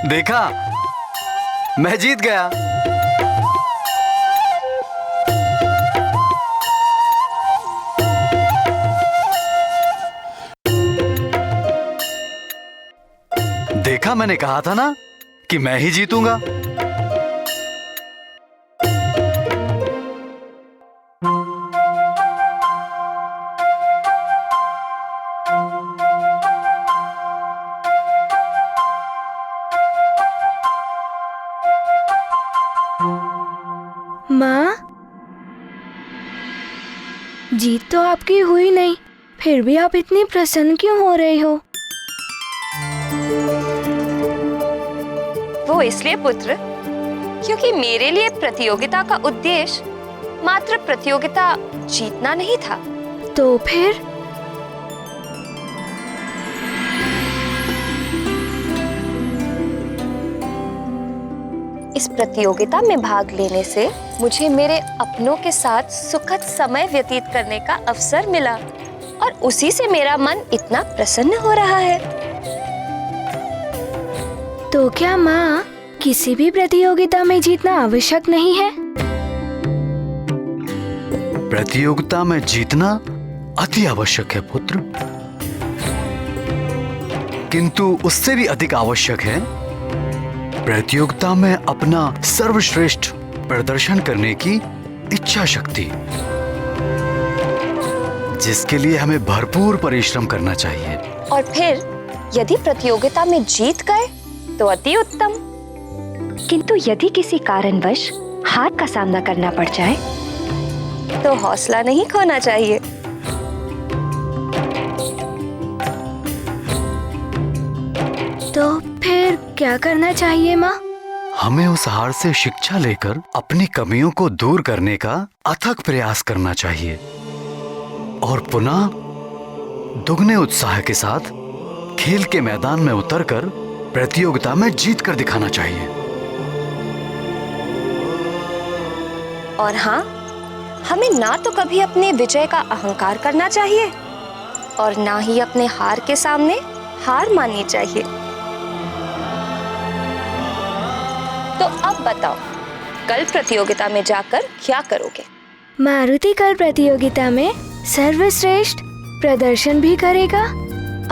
देखा, मैं जीत गया। देखा, मैंने कहा था ना कि मैं ही जीतूंगा। माँ, जीत तो आपकी हुई नहीं, फिर भी आप इतनी प्रसन्न क्यों हो रही हो? वो इसलिए पुत्र, क्योंकि मेरे लिए प्रतियोगिता का उद्देश्य मात्र प्रतियोगिता जीतना नहीं था। तो फिर? इस प्रतियोगिता में भाग लेने से मुझे मेरे अपनों के साथ सुखद समय व्यतीत करने का अवसर मिला और उसी से मेरा मन इतना प्रसन्न हो रहा है। तो क्या माँ, किसी भी प्रतियोगिता में जीतना आवश्यक नहीं है? प्रतियोगिता में जीतना अति आवश्यक है पुत्र, किंतु उससे भी अधिक आवश्यक है प्रतियोगिता में अपना सर्वश्रेष्ठ प्रदर्शन करने की इच्छा शक्ति, जिसके लिए हमें भरपूर परिश्रम करना चाहिए। और फिर यदि प्रतियोगिता में जीत गए तो अति उत्तम, किंतु यदि किसी कारणवश हार का सामना करना पड़ जाए तो हौसला नहीं खोना चाहिए। तो फिर क्या करना चाहिए माँ? हमें उस हार से शिक्षा लेकर अपनी कमियों को दूर करने का अथक प्रयास करना चाहिए और पुनः दुगने उत्साह के साथ खेल के मैदान में उतरकर प्रतियोगिता में जीत कर दिखाना चाहिए। और हाँ, हमें ना तो कभी अपने विजय का अहंकार करना चाहिए और ना ही अपने हार के सामने हार माननी चाहिए। तो अब बताओ, कल प्रतियोगिता में जाकर क्या करोगे? मारुति कल प्रतियोगिता में सर्वश्रेष्ठ प्रदर्शन भी करेगा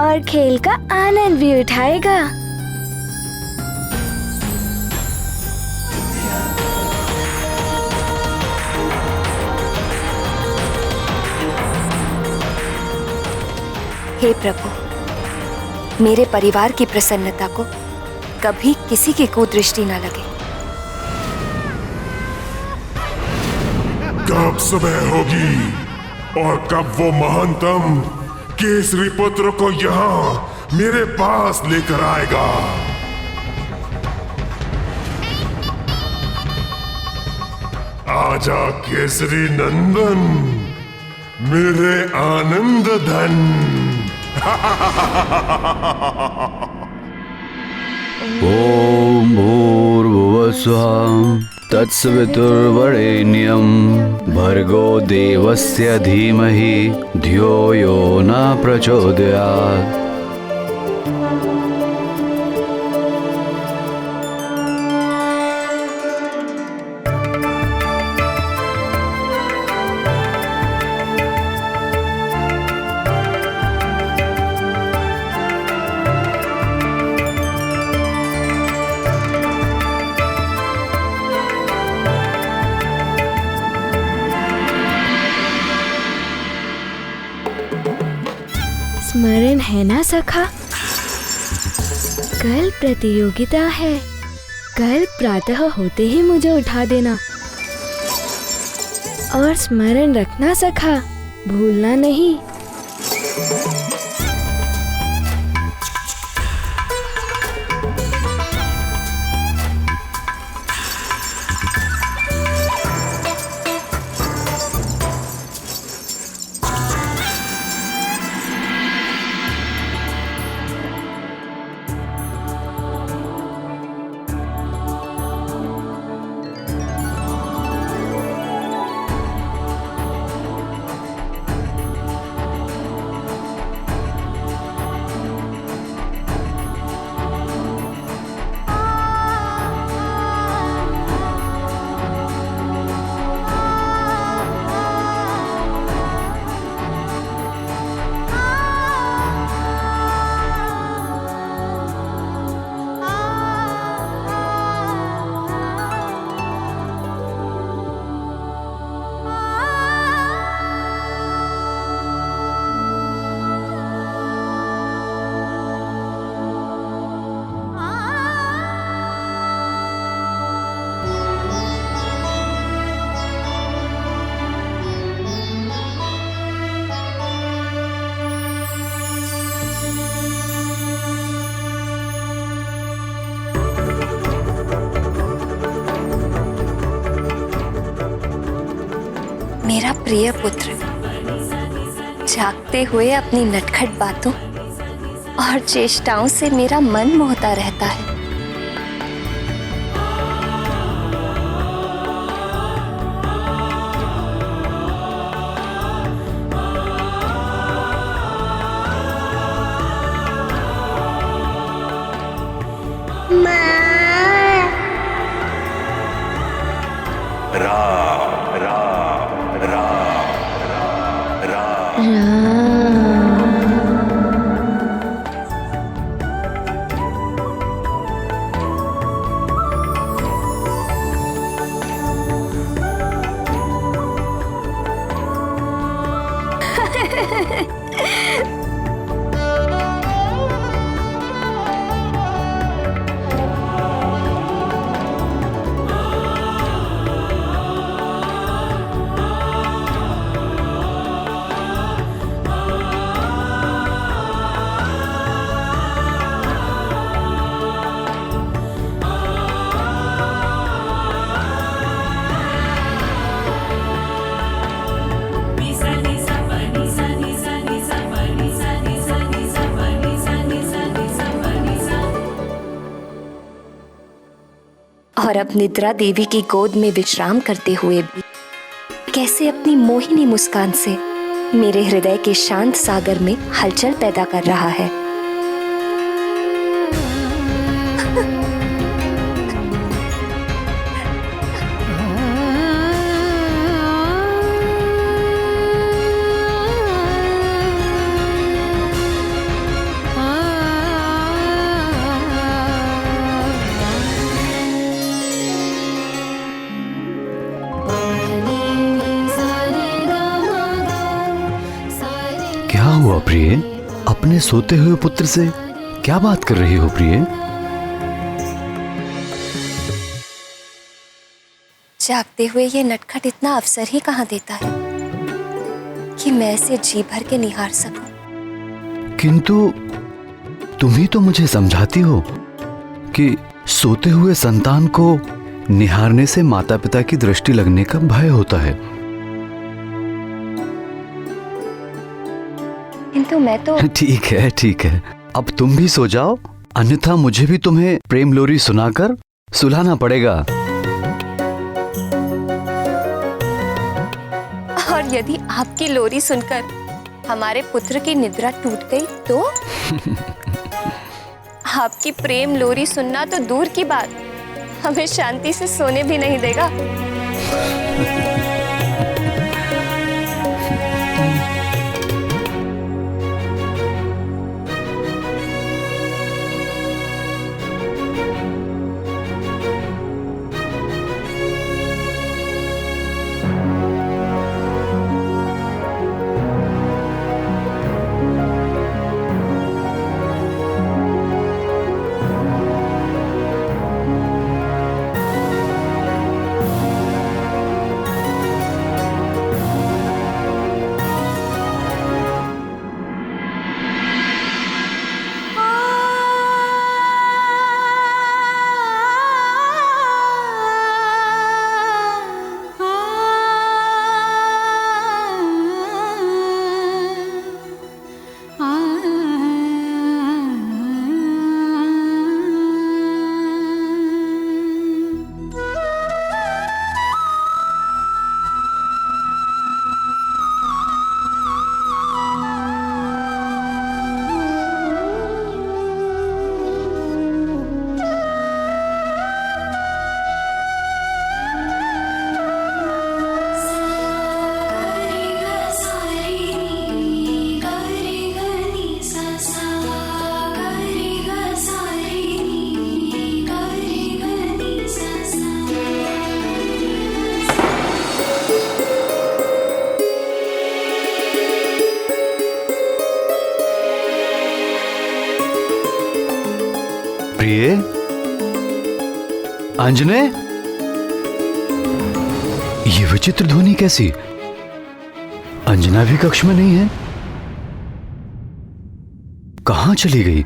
और खेल का आनंद भी उठाएगा। हे प्रभु, मेरे परिवार की प्रसन्नता को कभी किसी की कुदृष्टि न लगे। कब सुबह होगी और कब वो महानतम केसरी पुत्र को यहाँ मेरे पास लेकर आएगा? आजा केसरी नंदन, मेरे आनंद धन। ओम भूर्भुवस्सुः तत्सवितुर्वरेण्यं भर्गो देवस्य धीमहि धियो यो न प्रचोदयात्। स्मरण है ना सखा? कल प्रतियोगिता है, कल प्रातः होते ही मुझे उठा देना। और स्मरण रखना सखा, भूलना नहीं। प्रिय पुत्र जागते हुए अपनी नटखट बातों और चेष्टाओं से मेरा मन मोहता रहता है। और अब निद्रा देवी की गोद में विश्राम करते हुए भी कैसे अपनी मोहिनी मुस्कान से मेरे हृदय के शांत सागर में हलचल पैदा कर रहा है। क्या हुआ प्रिय? अपने सोते हुए पुत्र से क्या बात कर रही हो प्रिय? जागते हुए ये नटखट इतना अवसर ही कहाँ देता है कि मैं इसे जी भर के निहार सकूं। किंतु तुम ही तो मुझे समझाती हो कि सोते हुए संतान को निहारने से माता पिता की दृष्टि लगने का भय होता है। किंतु मैं तो ठीक है, अब तुम भी सो जाओ, अन्यथा मुझे भी तुम्हें प्रेम लोरी सुनाकर सुलाना पड़ेगा। और यदि आपकी लोरी सुनकर हमारे पुत्र की निद्रा टूट गई तो आपकी प्रेम लोरी सुनना तो दूर की बात, हमें शांति से सोने भी नहीं देगा। प्रिय, अंजने, ये विचित्र ध्वनि कैसी? अंजना भी कक्ष में नहीं है, कहां चली गई?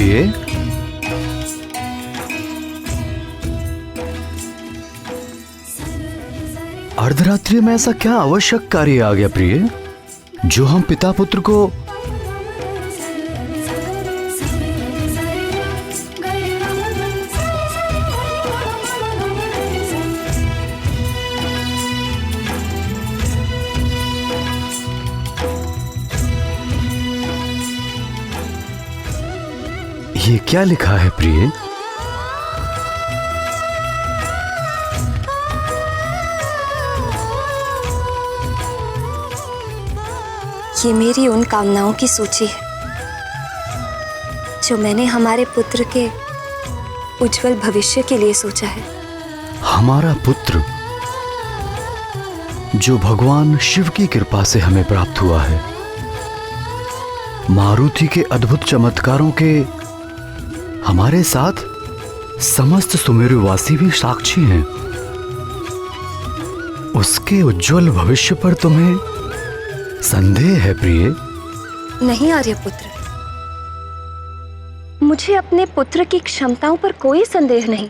प्रिय? अर्धरात्रि में ऐसा क्या आवश्यक कार्य आ गया प्रिय, जो हम पिता पुत्र को ये क्या लिखा है प्रिय? ये मेरी उन कामनाओं की सूची है जो मैंने हमारे पुत्र के उज्जवल भविष्य के लिए सोचा है। हमारा पुत्र जो भगवान शिव की कृपा से हमें प्राप्त हुआ है, मारुति के अद्भुत चमत्कारों के हमारे साथ समस्त सुमेरुवासी भी साक्षी हैं। उसके उज्जवल भविष्य पर तुम्हें संदेह है प्रिय? नहीं आर्यपुत्र, मुझे अपने पुत्र की क्षमताओं पर कोई संदेह नहीं।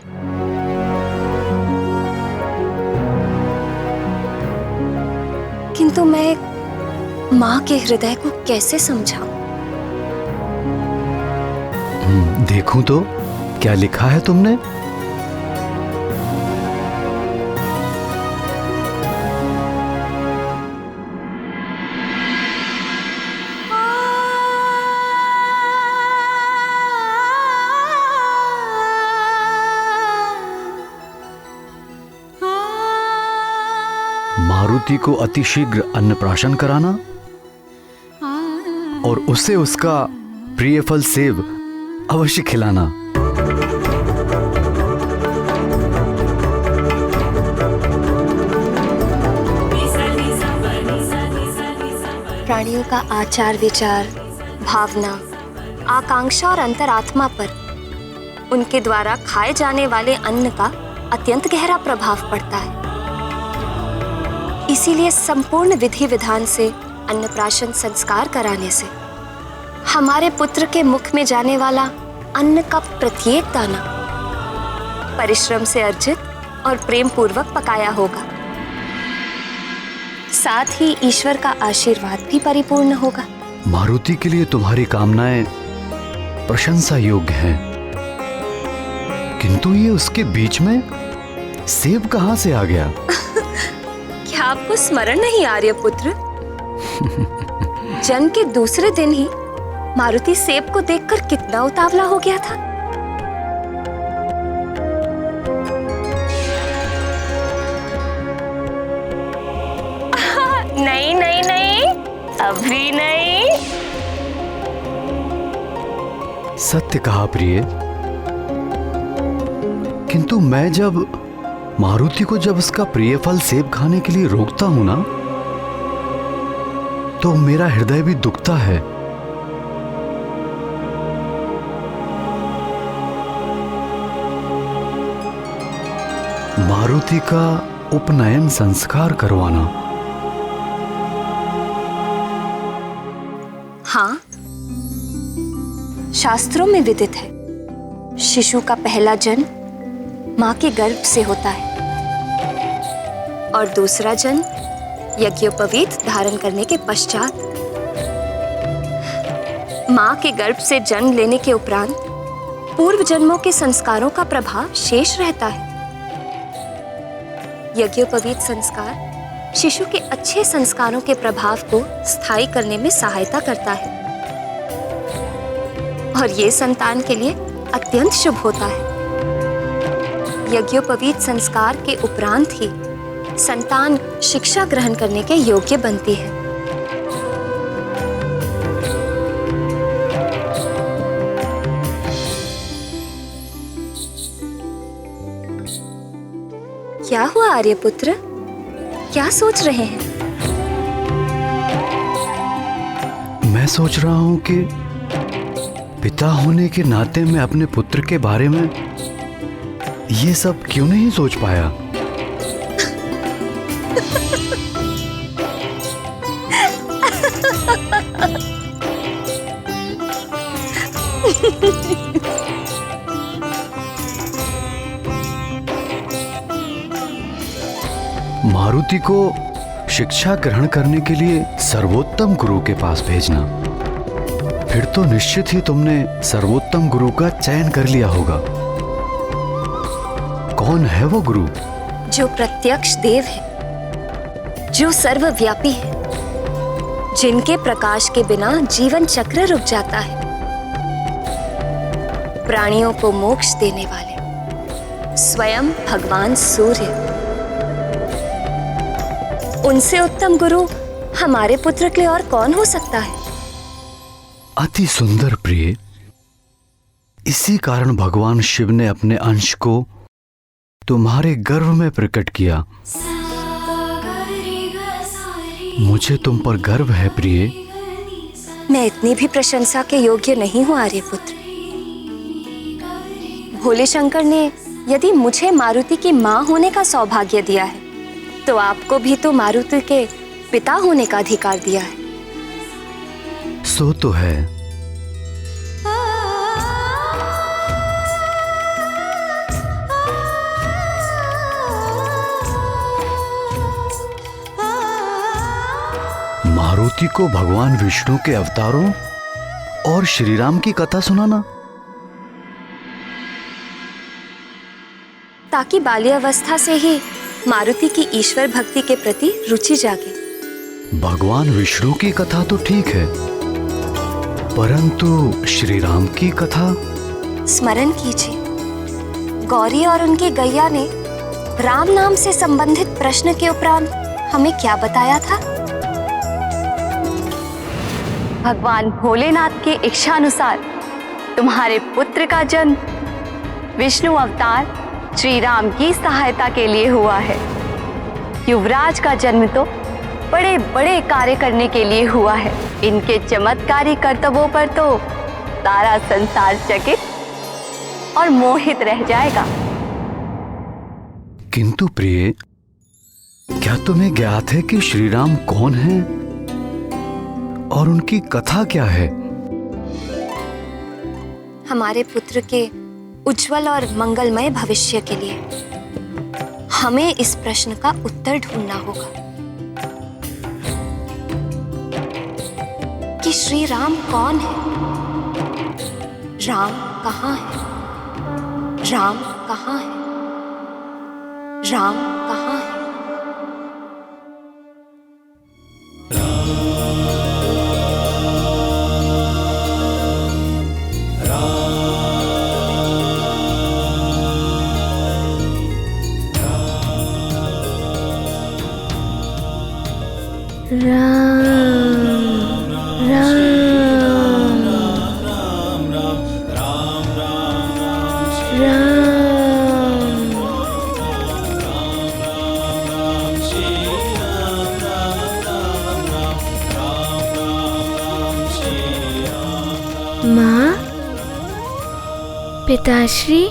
किंतु मैं एक मां के हृदय को कैसे समझाऊं? देखूं तो क्या लिखा है तुमने? मारुति को अतिशीघ्र अन्नप्राशन कराना और उसे उसका प्रिय फल सेब अवश्य खिलाना। प्राणियों का आचार विचार, भावना, आकांक्षा और अंतरात्मा पर उनके द्वारा खाए जाने वाले अन्न का अत्यंत गहरा प्रभाव पड़ता है। इसीलिए संपूर्ण विधि विधान से अन्नप्राशन संस्कार कराने से हमारे पुत्र के मुख में जाने वाला अन्न का प्रत्येक दाना परिश्रम से अर्जित और प्रेम पूर्वक पकाया होगा। साथ ही ईश्वर का आशीर्वाद भी परिपूर्ण होगा। मारुति के लिए तुम्हारी कामनाएं प्रशंसा योग्य हैं, किंतु ये उसके बीच में सेब कहां से आ गया? क्या आपको स्मरण नहीं आर्यपुत्र? जन्म के दूसरे दिन ही मारुति सेब को देखकर कितना उतावला हो गया था। नहीं नहीं नहीं, अभी नहीं। सत्य कहा प्रिय, किंतु मैं जब मारुति को जब उसका प्रिय फल सेब खाने के लिए रोकता हूं ना, तो मेरा हृदय भी दुखता है। मारुति का उपनयन संस्कार करवाना। हाँ, शास्त्रों में विदित है, शिशु का पहला जन्म मां के गर्भ से होता है और दूसरा जन्म यज्ञोपवीत धारण करने के पश्चात। मां के गर्भ से जन्म लेने के उपरांत पूर्व जन्मों के संस्कारों का प्रभाव शेष रहता है। यज्ञोपवीत संस्कार शिशु के अच्छे संस्कारों के प्रभाव को स्थायी करने में सहायता करता है और ये संतान के लिए अत्यंत शुभ होता है। यज्ञोपवीत संस्कार के उपरांत ही संतान शिक्षा ग्रहण करने के योग्य बनती है। क्या हुआ आर्यपुत्र? क्या सोच रहे हैं? मैं सोच रहा हूं कि पिता होने के नाते मैं अपने पुत्र के बारे में ये सब क्यों नहीं सोच पाया। मारुति को शिक्षा ग्रहण करने के लिए सर्वोत्तम गुरु के पास भेजना। फिर तो निश्चित ही तुमने सर्वोत्तम गुरु का चयन कर लिया होगा। कौन है वो गुरु? जो प्रत्यक्ष देव है, जो सर्वव्यापी है, जिनके प्रकाश के बिना जीवन चक्र रुक जाता है, प्राणियों को मोक्ष देने वाले स्वयं भगवान सूर्य। उनसे उत्तम गुरु हमारे पुत्र के लिए और कौन हो सकता है? अति सुंदर प्रिय। इसी कारण भगवान शिव ने अपने अंश को तुम्हारे गर्भ में प्रकट किया। मुझे तुम पर गर्व है प्रिय। मैं इतनी भी प्रशंसा के योग्य नहीं हूँ आर्यपुत्र। भोले शंकर ने यदि मुझे मारुति की माँ होने का सौभाग्य दिया है, तो आपको भी तो मारुति के पिता होने का अधिकार दिया है। सो तो है। मारुति को भगवान विष्णु के अवतारों और श्री राम की कथा सुनाना, ताकि बाल्यावस्था से ही मारुति की ईश्वर भक्ति के प्रति रुचि जागे। भगवान विष्णु की कथा तो ठीक है, परंतु श्री राम की कथा? स्मरण कीजिए, गौरी और उनकी गैया ने राम नाम से संबंधित प्रश्न के उपरांत हमें क्या बताया था? भगवान भोलेनाथ की इच्छा अनुसार तुम्हारे पुत्र का जन्म विष्णु अवतार श्री राम की सहायता के लिए हुआ है। युवराज का जन्म तो बड़े बड़े कार्य करने के लिए हुआ है। इनके चमत्कारी कर्तव्यों पर तो सारा संसार चकित और मोहित रह जाएगा। किंतु प्रिय, क्या तुम्हें ज्ञात है कि श्री राम कौन है और उनकी कथा क्या है? हमारे पुत्र के उज्जवल और मंगलमय भविष्य के लिए हमें इस प्रश्न का उत्तर ढूंढना होगा कि श्री राम कौन है, राम कहाँ है, राम कहाँ है, राम कहाँ है? माँ, पिताश्री,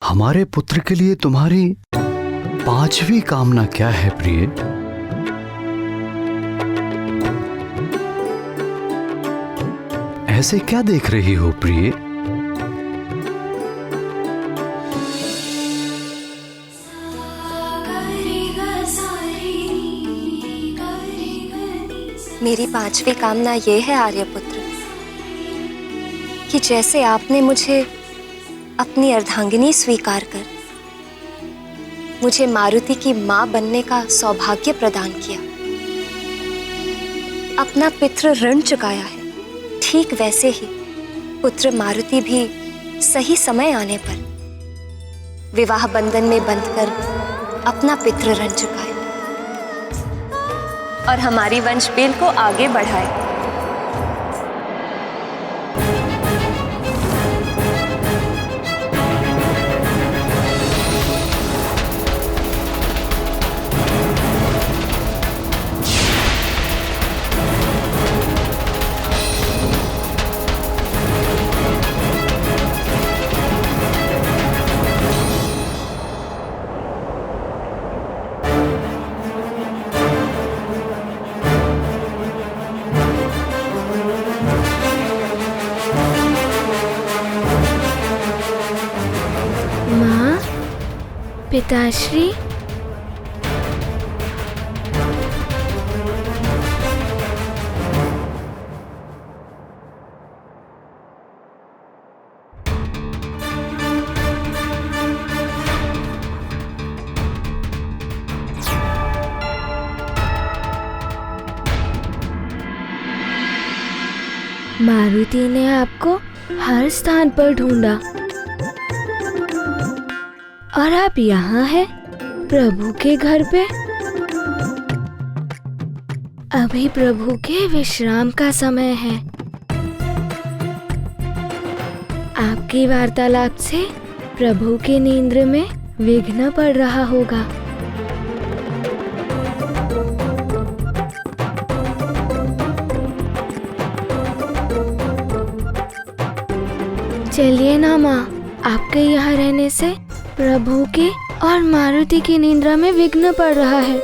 हमारे पुत्र के लिए तुम्हारी पांचवी कामना क्या है प्रिय? ऐसे क्या देख रही हो प्रिय? मेरी पांचवी कामना यह है आर्यपुत्र कि जैसे आपने मुझे अपनी अर्धांगिनी स्वीकार कर मुझे मारुति की मां बनने का सौभाग्य प्रदान किया, अपना पितृ ऋण चुकाया है, ठीक वैसे ही पुत्र मारुति भी सही समय आने पर विवाह बंधन में बंधकर अपना पितृ ऋण चुकाए और हमारी वंशबेल को आगे बढ़ाए। पिताश्री, मारुति ने आपको हर स्थान पर ढूंढा और आप यहाँ हैं, प्रभु के घर पे। अभी प्रभु के विश्राम का समय है। आपकी वार्तालाप से प्रभु की नींद में विघ्न पड़ रहा होगा। चलिए ना माँ, आपके यहाँ रहने से प्रभु की और मारुति की निद्रा में विघ्न पड़ रहा है।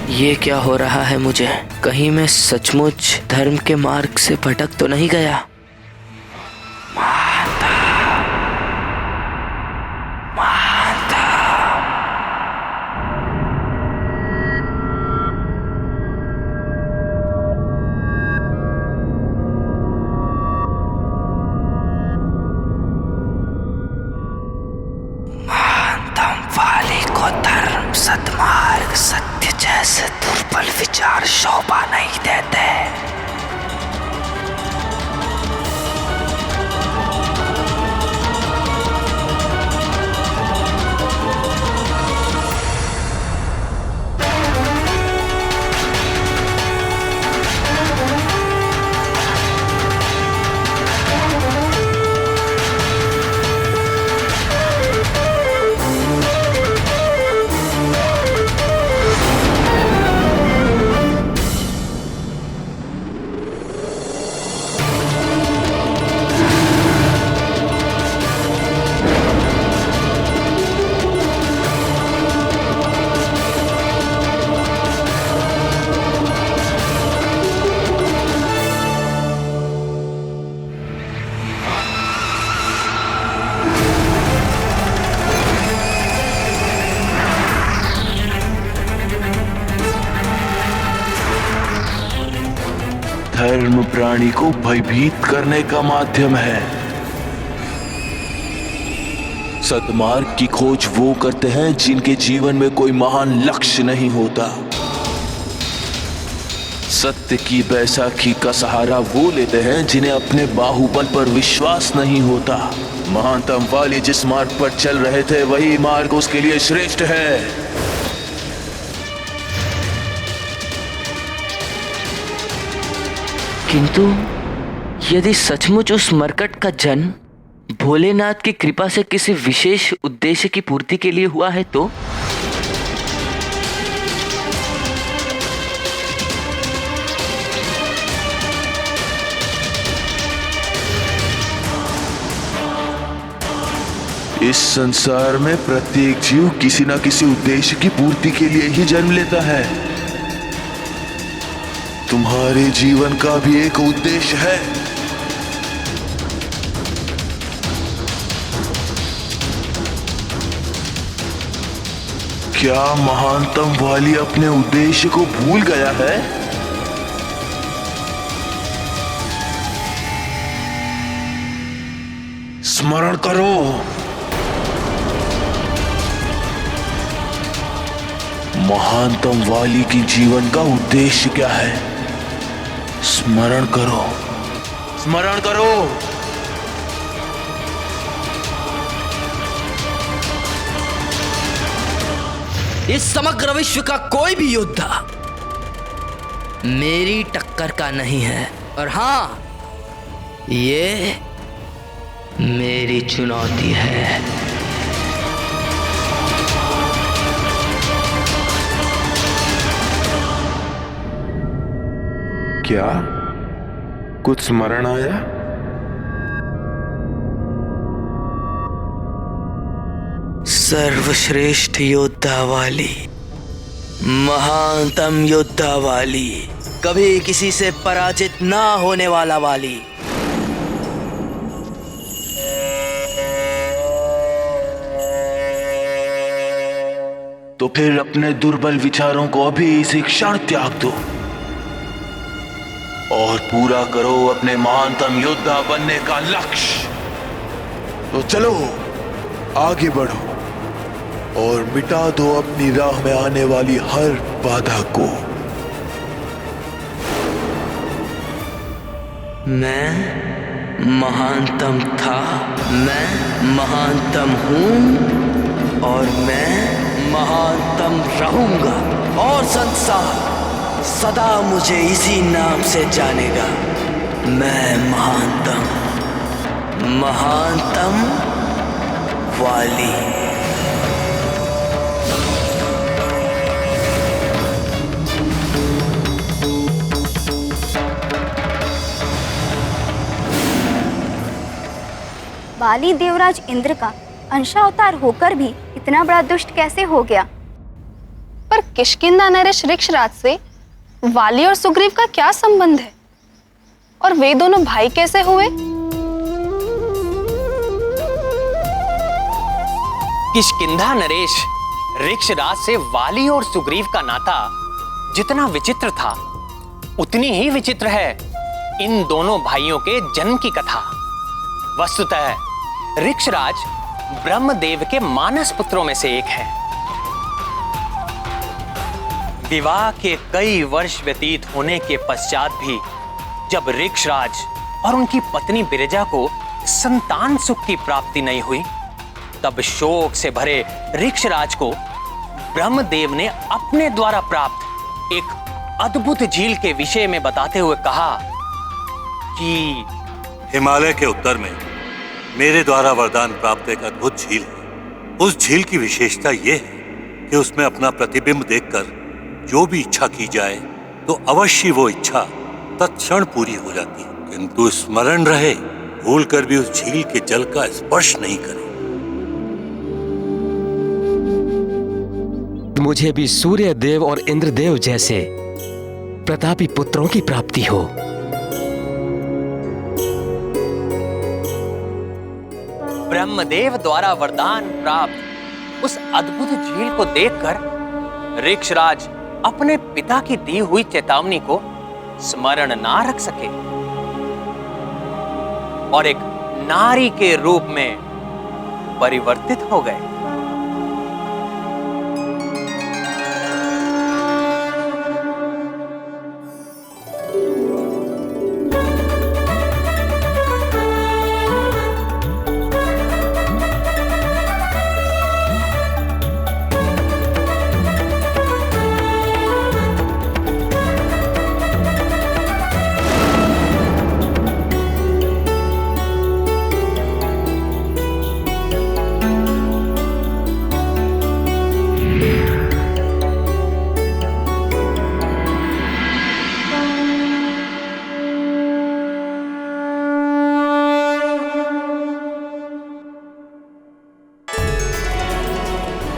ये क्या हो रहा है मुझे? कहीं मैं सचमुच धर्म के मार्ग से भटक तो नहीं गया? माता, माता। महानतम वाली को धर्म, सद्मार्ग, सत्य जैसे दुर्बल विचार शोभा नहीं देते। धर्म प्राणी को भयभीत करने का माध्यम है। सद्मार्ग की खोज वो करते हैं जिनके जीवन में कोई महान लक्ष्य नहीं होता। सत्य की बैसाखी का सहारा वो लेते हैं जिन्हें अपने बाहुबल पर विश्वास नहीं होता। महानतम वाली जिस मार्ग पर चल रहे थे वही मार्ग उसके लिए श्रेष्ठ है। किंतु यदि सचमुच उस मरकट का जन्म भोलेनाथ की कृपा से किसी विशेष उद्देश्य की पूर्ति के लिए हुआ है तो इस संसार में प्रत्येक जीव किसी न किसी उद्देश्य की पूर्ति के लिए ही जन्म लेता है। तुम्हारे जीवन का भी एक उद्देश्य है। क्या महानतम वाली अपने उद्देश्य को भूल गया है? स्मरण करो, महानतम वाली की जीवन का उद्देश्य क्या है? स्मरण करो, स्मरण करो। इस समग्र विश्व का कोई भी योद्धा मेरी टक्कर का नहीं है, और हाँ, ये मेरी चुनौती है। क्या कुछ स्मरण आया? सर्वश्रेष्ठ योद्धा वाली, महानतम योद्धा वाली, कभी किसी से पराजित ना होने वाला वाली। तो फिर अपने दुर्बल विचारों को अभी इसी क्षण त्याग दो और पूरा करो अपने महानतम योद्धा बनने का लक्ष्य। तो चलो आगे बढ़ो और मिटा दो अपनी राह में आने वाली हर बाधा को। मैं महानतम था, मैं महानतम हूं और मैं महानतम रहूंगा, और संसार सदा मुझे इसी नाम से जानेगा। मैं महानतम, महानतम वाली। बाली देवराज इंद्र का अंशावतार होकर भी इतना बड़ा दुष्ट कैसे हो गया? पर किष्किंधा नरेश ऋक्षराज से वाली और सुग्रीव का क्या संबंध है? और वे दोनों भाई कैसे हुए? किष्किंधा नरेश ऋक्षराज से वाली और सुग्रीव का नाता जितना विचित्र था, उतनी ही विचित्र है इन दोनों भाइयों के जन्म की कथा। वस्तुतः ऋक्षराज ब्रह्मदेव के मानस पुत्रों में से एक है। विवाह के कई वर्ष व्यतीत होने के पश्चात भी जब ऋक्षराज और उनकी पत्नी बिरजा को संतान सुख की प्राप्ति नहीं हुई, तब शोक से भरे ऋक्षराज को ब्रह्मदेव ने अपने द्वारा प्राप्त एक अद्भुत झील के विषय में बताते हुए कहा कि हिमालय के उत्तर में मेरे द्वारा वरदान प्राप्त एक अद्भुत झील है। उस झील की विशेषता यह है कि उसमें अपना प्रतिबिंब देखकर जो भी इच्छा की जाए तो अवश्य वो इच्छा तत्क्षण पूरी हो जाती है, किंतु स्मरण रहे भूलकर भी उस झील के जल का स्पर्श नहीं करें। मुझे भी सूर्य देव और इंद्रदेव जैसे प्रतापी पुत्रों की प्राप्ति हो। ब्रह्मदेव द्वारा वरदान प्राप्त उस अद्भुत झील को देखकर ऋक्षराज अपने पिता की दी हुई चेतावनी को स्मरण ना रख सके और एक नारी के रूप में परिवर्तित हो गए।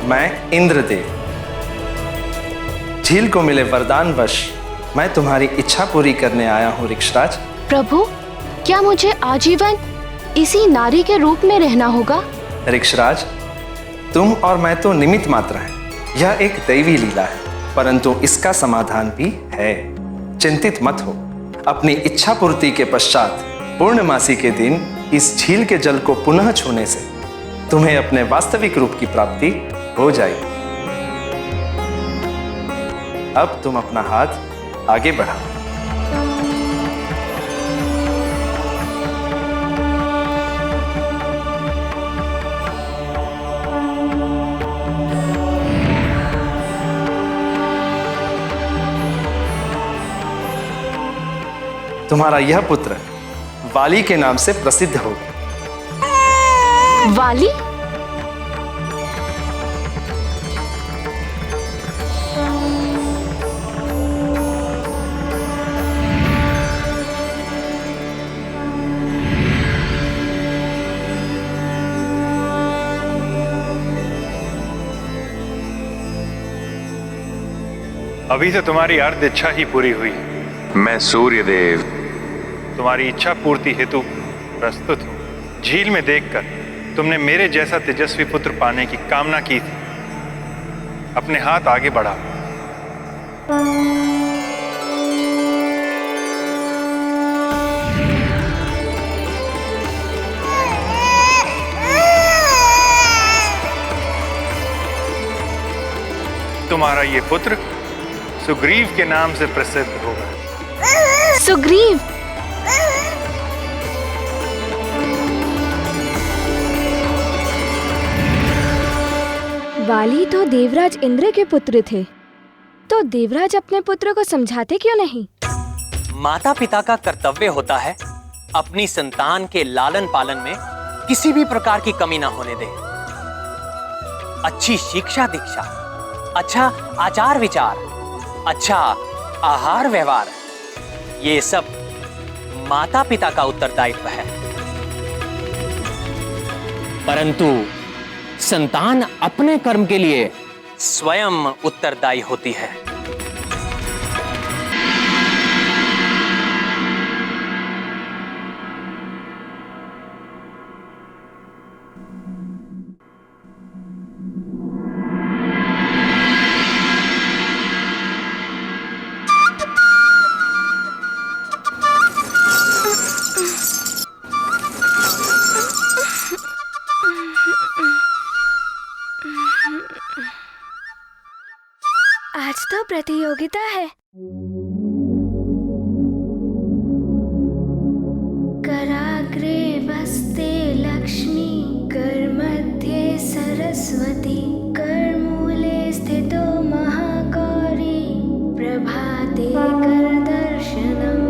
मैं इंद्रदेव, झील को मिले वरदानवश मैं तुम्हारी इच्छा पूरी करने आया हूँ ऋक्षराज। प्रभु, क्या मुझे आजीवन इसी नारी के रूप में रहना होगा? ऋक्षराज, तुम और मैं तो निमित्त मात्र हैं, यह एक दैवी लीला है, परंतु इसका समाधान भी है। चिंतित मत हो, अपनी इच्छा पूर्ति के पश्चात पूर्णमासी के दिन इस झील के जल को पुनः छूने से तुम्हें अपने वास्तविक रूप की प्राप्ति हो जाएगी। अब तुम अपना हाथ आगे बढ़ाओ। तुम्हारा यह पुत्र वाली के नाम से प्रसिद्ध होगा। वाली? अभी तो तुम्हारी अर्ध इच्छा ही पूरी हुई। मैं सूर्यदेव तुम्हारी इच्छा पूर्ति हेतु प्रस्तुत हूँ। झील में देखकर तुमने मेरे जैसा तेजस्वी पुत्र पाने की कामना की थी। अपने हाथ आगे बढ़ाओ। तुम्हारा ये पुत्र सुग्रीव के नाम से प्रसिद्ध होगा। सुग्रीव? वाली तो देवराज इंद्र के पुत्र थे, तो देवराज अपने पुत्र को समझाते क्यों नहीं? माता पिता का कर्तव्य होता है अपनी संतान के लालन पालन में किसी भी प्रकार की कमी ना होने दें। अच्छी शिक्षा दीक्षा, अच्छा आचार विचार, अच्छा आहार व्यवहार, ये सब माता पिता का उत्तरदायित्व है। परंतु संतान अपने कर्म के लिए स्वयं उत्तरदायी होती है। आज तो प्रतियोगिता है। कराग्रे वस्ते लक्ष्मी, करमध्ये सरस्वती, करमूले स्थितो महागौरी, प्रभाते करदर्शनम्।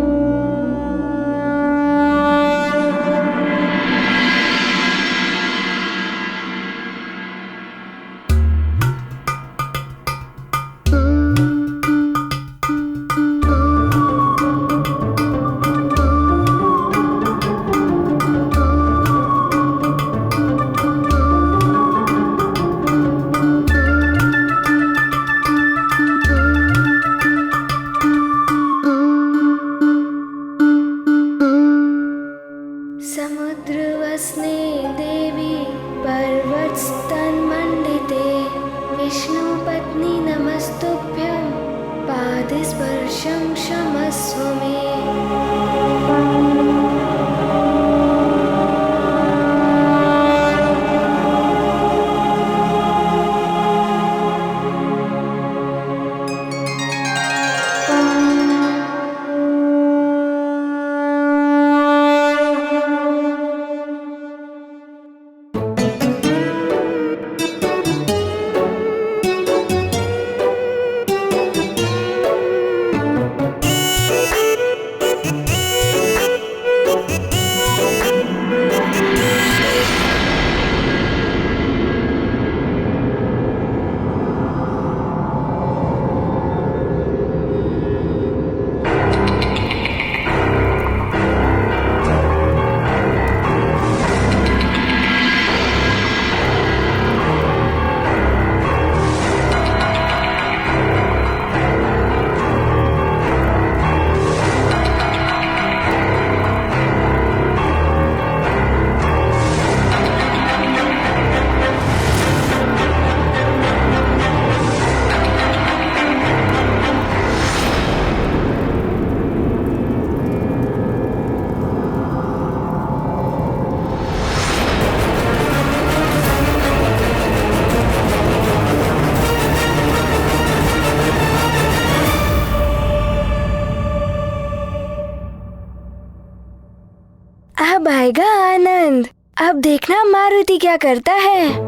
अब आएगा आनंद। अब देखना मारुति क्या करता है।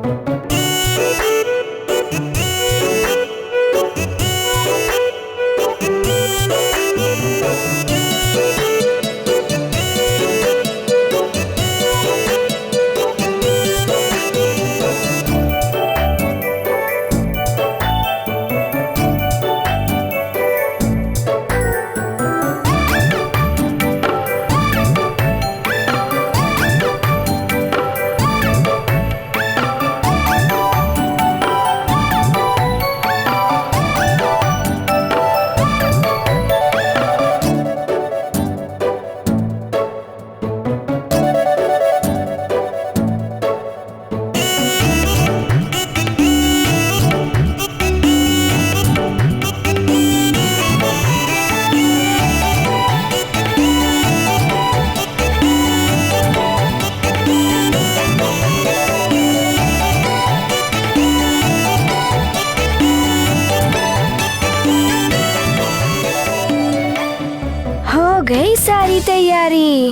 गई सारी तैयारी।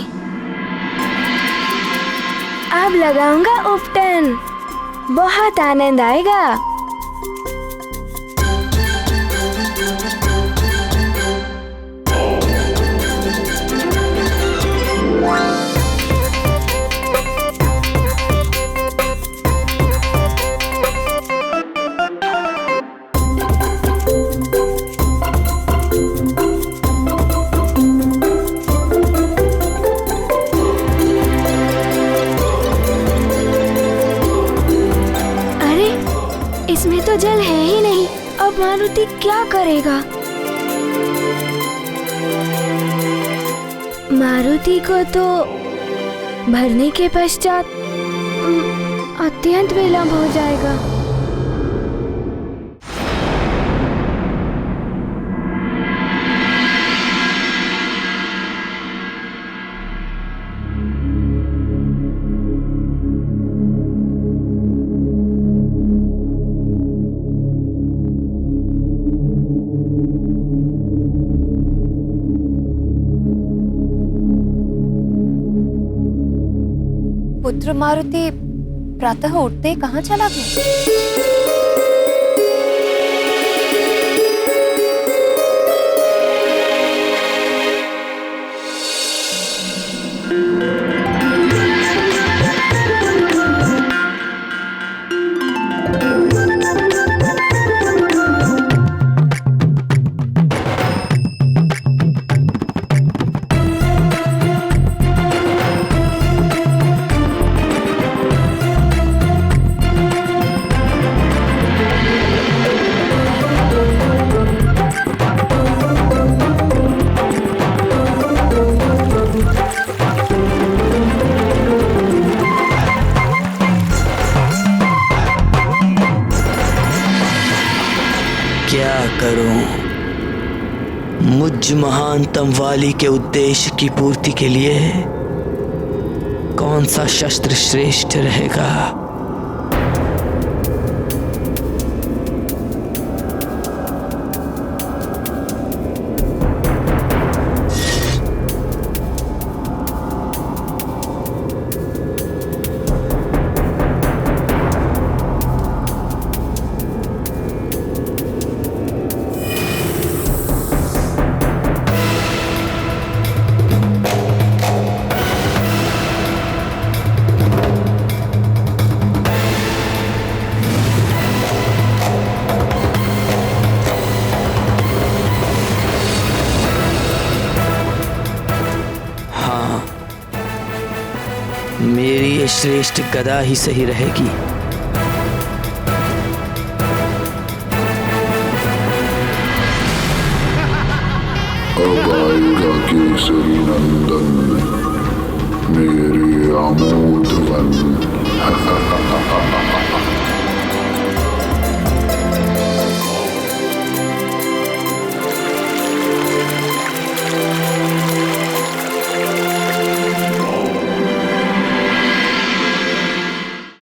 अब लगाऊंगा उपटन, बहुत आनंद आएगा। इसमें तो जल है ही नहीं। अब मारुति क्या करेगा? मारुति को तो भरने के पश्चात अत्यंत विलंब हो जाएगा। पुत्र मारुति प्रातः उठते कहाँ चला गया? क्या करूं? मुझ महानतम वाली के उद्देश्य की पूर्ति के लिए कौन सा शस्त्र श्रेष्ठ रहेगा? मेरी ये श्रेष्ठ गदा ही सही रहेगी। अब आएगा केसरी नंदन, मेरे अमोघ